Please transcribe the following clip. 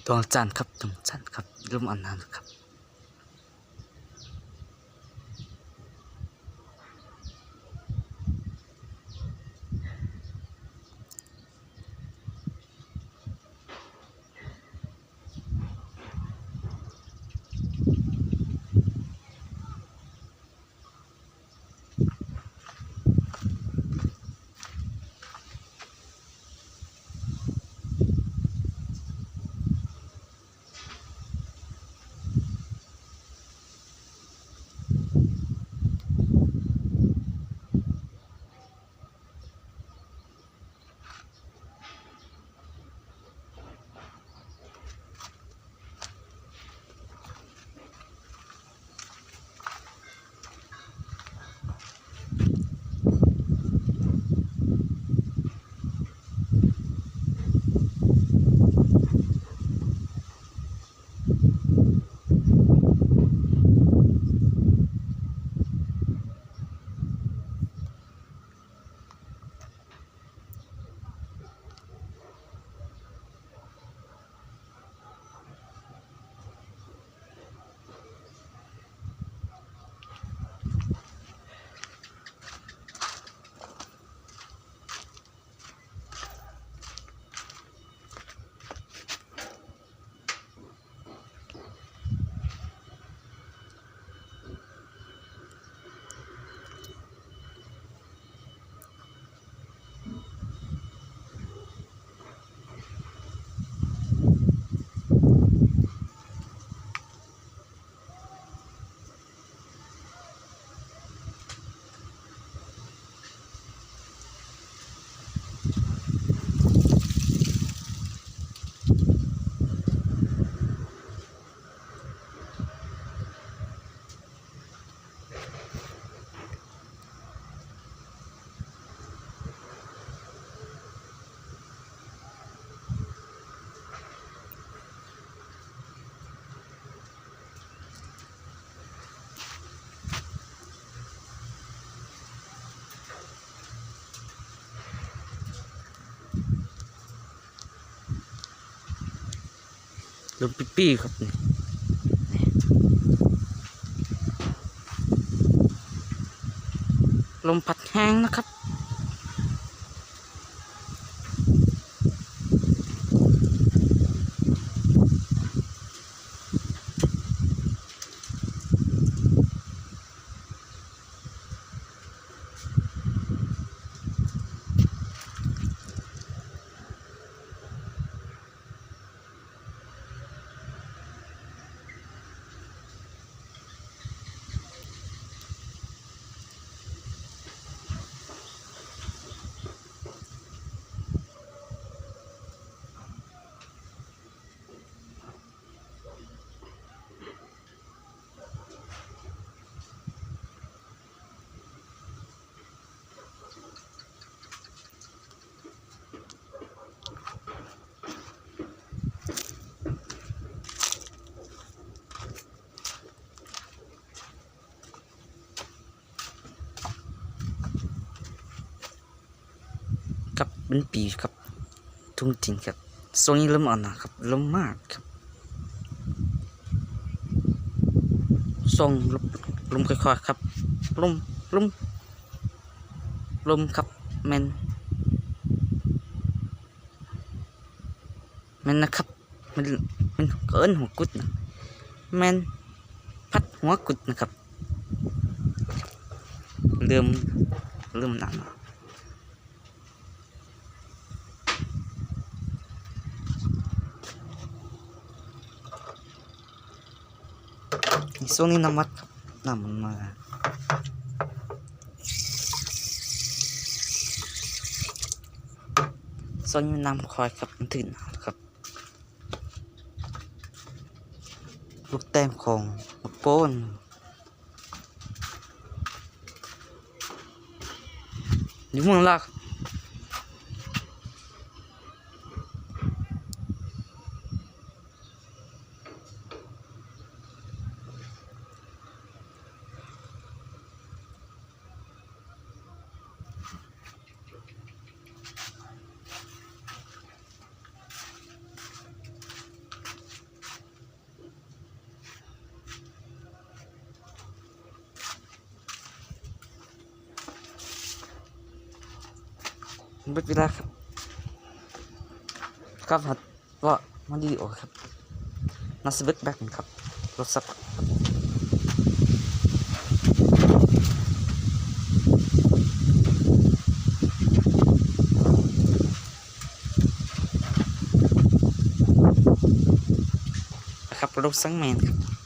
ดวงจันทร์ครับดวงจันทร์ครับร่มอนันต์ครับลมปี้ๆครับนี่ลมพัดแห้งนะครับกับเป็นปีครับทุ่งจินครับโซนนี้ลมอ่อนนะครับลมมากครับส่งลมค่อยๆครับลมลมลมครับแมนนะครับมันเกินหัวกุดนะแมนพัดหัวกุดนะครับเริ่มหนักช่วงนี้น้ำมัดครับน้ำมันมาช่วงนี้น้ำคอยครับมันถึงครับลูกแต้มของลูกโป้นอยู่เมืองลาก เบิดเวลาครับครับหัดว่ามันดีโอครับนัสเบิดแบ็กครับรถสับครับรถสังแมนครับ